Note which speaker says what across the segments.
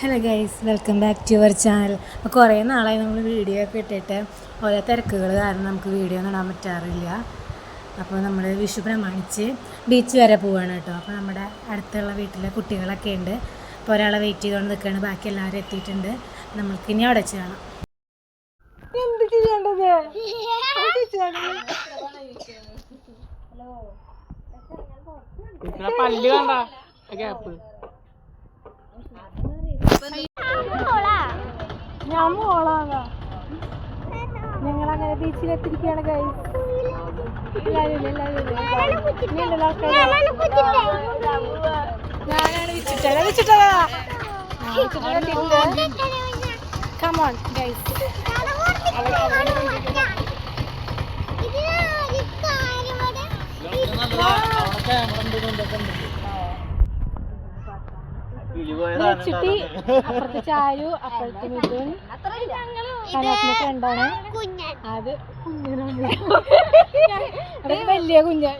Speaker 1: Hello guys, welcome back to your channel. അപ്പോൾ കുറേ നാളായി നമ്മൾ വീഡിയോ ഒക്കെ ഇട്ടിട്ട് ഓരോ തിരക്കുകൾ കാരണം നമുക്ക് വീഡിയോ ഒന്നും ഇടാൻ പറ്റാറില്ല. അപ്പോൾ നമ്മൾ വിഷു പ്രമാണിച്ച് ബീച്ച് വരെ പോവുകയാണ് കേട്ടോ. അപ്പോൾ നമ്മുടെ അടുത്തുള്ള വീട്ടിലെ കുട്ടികളൊക്കെ ഉണ്ട്. അപ്പോൾ ഒരാളെ വെയിറ്റ് ചെയ്തുകൊണ്ട് നിൽക്കുകയാണ്. ബാക്കി എല്ലാവരും എത്തിയിട്ടുണ്ട്. നമ്മൾക്ക് ഇനി അവിടെ വെച്ച് കാണാം. എന്ത് ചെയ്യേണ്ടത്? ഞാൻ മോളാണ്. ഞങ്ങളങ്ങനെ ബീച്ചിലെത്തിരിക്കുകയാണ് ഗൈസ്. ഞാനാണ് വിച്ചിട്ടതാ. Come on guys. വെച്ചിട്ട് അപ്പുറത്തെ ചാരു, അപ്പുറത്തെ മിഥുൻ, കനകത്തിന്റെ ഫ്രണ്ടാണ്. അത് കുഞ്ഞനാണ്. അത് വലിയ കുഞ്ഞൻ.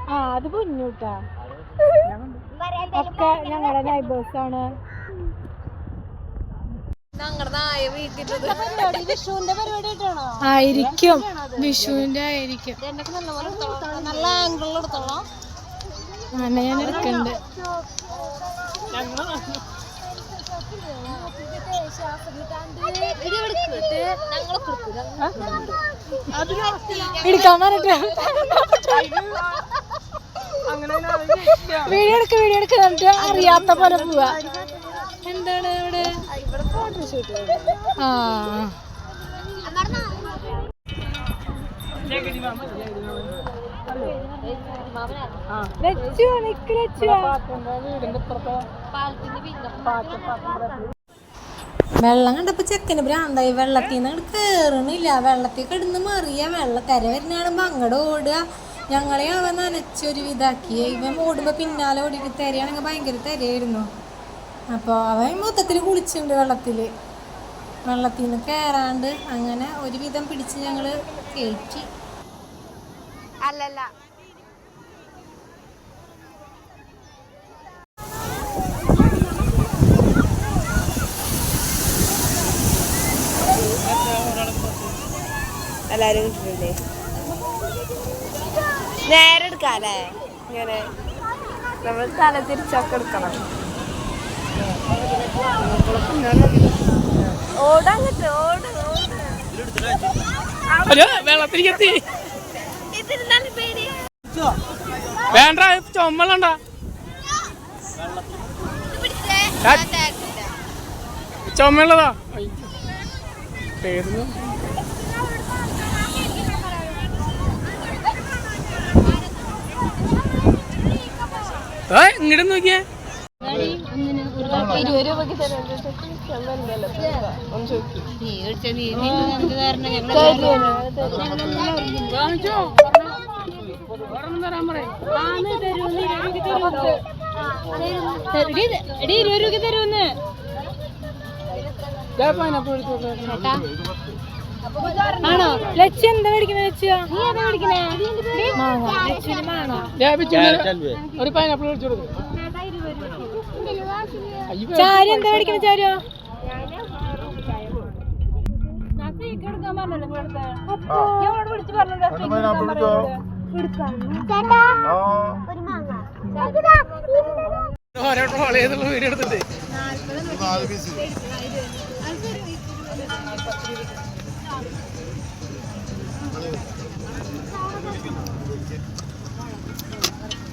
Speaker 1: ആ അത് കുഞ്ഞൂട്ടാ. ഒക്കെ ഞങ്ങളുടെ നൈബേഴ്സാണ്. ആയിരിക്കും, വിഷുവിന്റെ ആയിരിക്കും. നല്ല ആംഗിളിൽ എടുത്തോളാം. ഞാൻ എടുക്കണ്ട്. എടുക്കാൻ പറഞ്ഞിട്ട് വീഡിയോ എടുക്ക എന്നിട്ട് അറിയാത്ത പോലെ പോവാ. എന്താണ് ഇവിടെ? ആ വെള്ളം കണ്ടപ്പോ ചെക്കന് ഭ്രാന്തായി. വെള്ളത്തിൽ നിന്ന് കേറണില്ല. വെള്ളത്തിൽ കിടന്ന് മറിയ. വെള്ളക്കര വരുന്ന കാണുമ്പോ അങ്ങോട്ട് ഓടുക. ഞങ്ങളെ അവൻ നനച്ചൊരു ഇതാക്കി. ഇവൻ ഓടുമ്പോ പിന്നാലെ ഓടിയിട്ട് തിരയാണെങ്കിൽ ഭയങ്കര തിരയായിരുന്നു. അപ്പോൾ അവൻ മൊത്തത്തിൽ കുളിച്ചിട്ടുണ്ട് വെള്ളത്തിൽ നിന്ന് കയറാണ്ട്. അങ്ങനെ ഒരുവിധം പിടിച്ച് ഞങ്ങൾ കയറ്റി. അല്ലല്ല എല്ലാരും കിട്ടില്ലേ? നേരെ എടുക്കാല്ലേ? ഇങ്ങനെ നമ്മൾ തല തിരിച്ചൊക്കെ എടുക്കണം. ഓടങ്ങട്ട് ഓട് വെള്ളത്തിരിക്കെത്തി. വേണ്ട ചുമലണ്ട. ചുമയുള്ളതാ. ഇങ്ങോട്ട് നോക്കിയേ. 20 രൂപക്ക് തരൂന്ന്. ആണോ ലക്ഷ്യ? എന്താ മേടിക്കണേ ലക്ഷ്യ? നീ എന്താ മേടിക്കണേ? മാങ്ങ. ലക്ഷ്യന് മാങ്ങ. ഒരു പൈനാപ്പിൾ മേടിച്ചു കൊടുക്കും. ചാരു എന്താ മേടിക്കണേ? ചാരു വീഡിയോ എടുത്തിട്ട്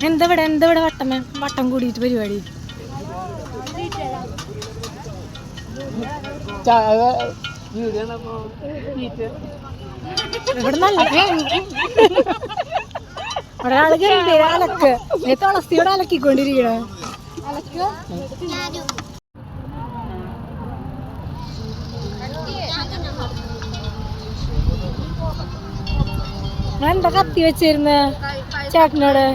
Speaker 1: എന്താ ഇവിടെ വട്ടം കൂടിയിട്ട് പരിപാടി. ഇവിടെ നല്ല ഒരാള് ഗംഭീര അലക്ക്. തുളസിയോടെ അലക്കിക്കൊണ്ടിരിക്കണ അലക്ക്. എന്താ കത്തി വെച്ചിരുന്ന ചേട്ടനോട്?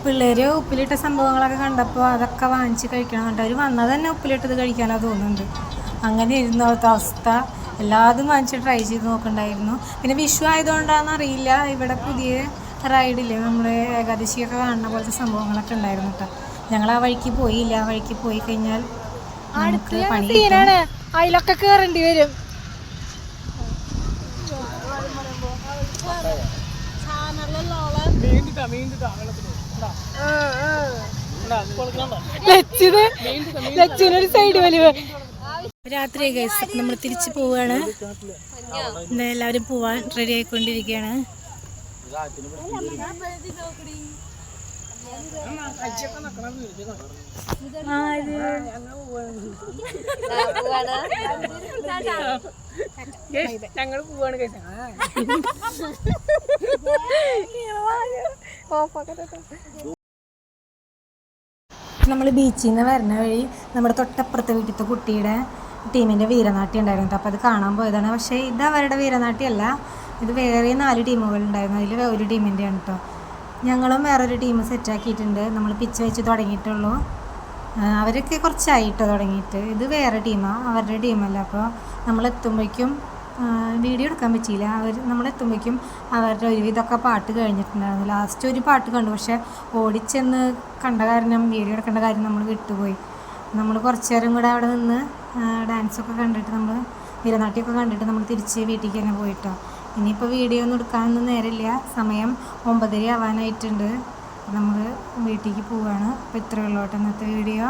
Speaker 1: പിള്ളേർ ഉപ്പിലിട്ട സംഭവങ്ങളൊക്കെ കണ്ടപ്പോൾ അതൊക്കെ വാങ്ങിച്ച് കഴിക്കണം എന്നിട്ട് അവർ വന്നത് തന്നെ ഉപ്പിലിട്ടത് കഴിക്കാനാണ് തോന്നുന്നുണ്ട്. അങ്ങനെ ഇരുന്ന അവസ്ഥ. എല്ലാതും വാങ്ങിച്ച് ട്രൈ ചെയ്ത് നോക്കണ്ടായിരുന്നു. പിന്നെ വിഷു ആയതുകൊണ്ടാണെന്ന് അറിയില്ല, ഇവിടെ പുതിയ റൈഡില്ലേ നമ്മൾ ഏകാദശിയൊക്കെ കാണുന്ന പോലത്തെ സംഭവങ്ങളൊക്കെ ഉണ്ടായിരുന്നു കേട്ടോ. ഞങ്ങൾ ആ വഴിക്ക് പോയില്ല. ആ വഴിക്ക് പോയി കഴിഞ്ഞാൽ നമുക്ക് പണി അതിലൊക്കെ കയറേണ്ടി വരും. രാത്രി നമ്മൾ തിരിച്ചു പോവാണ്. എല്ലാവരും പോവാൻ റെഡി ആയിക്കൊണ്ടിരിക്കുകയാണ്. ഞങ്ങൾ പോവാണ്. നമ്മൾ ബീച്ചിൽ നിന്ന് വരുന്ന വഴി നമ്മുടെ തൊട്ടപ്പുറത്തെ വീട്ടിലത്തെ കുട്ടിയുടെ ടീമിൻ്റെ വീരനാട്യം ഉണ്ടായിരുന്നു. അപ്പോൾ അത് കാണാൻ പോയതാണ്. പക്ഷേ ഇത് അവരുടെ വീരനാട്യമല്ല, ഇത് വേറെ 4 ടീമുകളുണ്ടായിരുന്നു. അതിൽ ഒരു ടീമിൻ്റെയാണ് കേട്ടോ. ഞങ്ങളും വേറൊരു ടീം സെറ്റാക്കിയിട്ടുണ്ട്. നമ്മൾ പിച്ച് വെച്ച് തുടങ്ങിയിട്ടുള്ളൂ. അവരൊക്കെ കുറച്ചായിട്ടോ തുടങ്ങിയിട്ട്. ഇത് വേറെ ടീമാണ്, അവരുടെ ടീമല്ല. അപ്പോൾ നമ്മളെത്തുമ്പോഴേക്കും വീഡിയോ എടുക്കാൻ പറ്റിയില്ല. നമ്മളെത്തുമ്പോഴേക്കും അവരുടെ ഒരുവിധമൊക്കെ പാട്ട് കഴിഞ്ഞിട്ടുണ്ടായിരുന്നു. ലാസ്റ്റ് ഒരു പാട്ട് കണ്ടു, പക്ഷേ ഓടിച്ചെന്ന് കണ്ട കാരണം വീഡിയോ എടുക്കേണ്ട കാര്യം നമ്മൾ വിട്ടുപോയി. നമ്മൾ കുറച്ച് നേരം കൂടെ അവിടെ നിന്ന് ഡാൻസൊക്കെ കണ്ടിട്ട് വീരനാട്യമൊക്കെ കണ്ടിട്ട് നമ്മൾ തിരിച്ച് വീട്ടിലേക്ക് തന്നെ പോയിട്ടോ. ഇനിയിപ്പോൾ വീഡിയോ ഒന്നും എടുക്കാനൊന്നും നേരമില്ല. സമയം 9:30 ആവാനായിട്ടുണ്ട്. നമ്മൾ വീട്ടിലേക്ക് പോവുകയാണ്. അപ്പോൾ ഇത്രയേ ഉള്ളൂ കേട്ടോ ഇന്നത്തെ വീഡിയോ.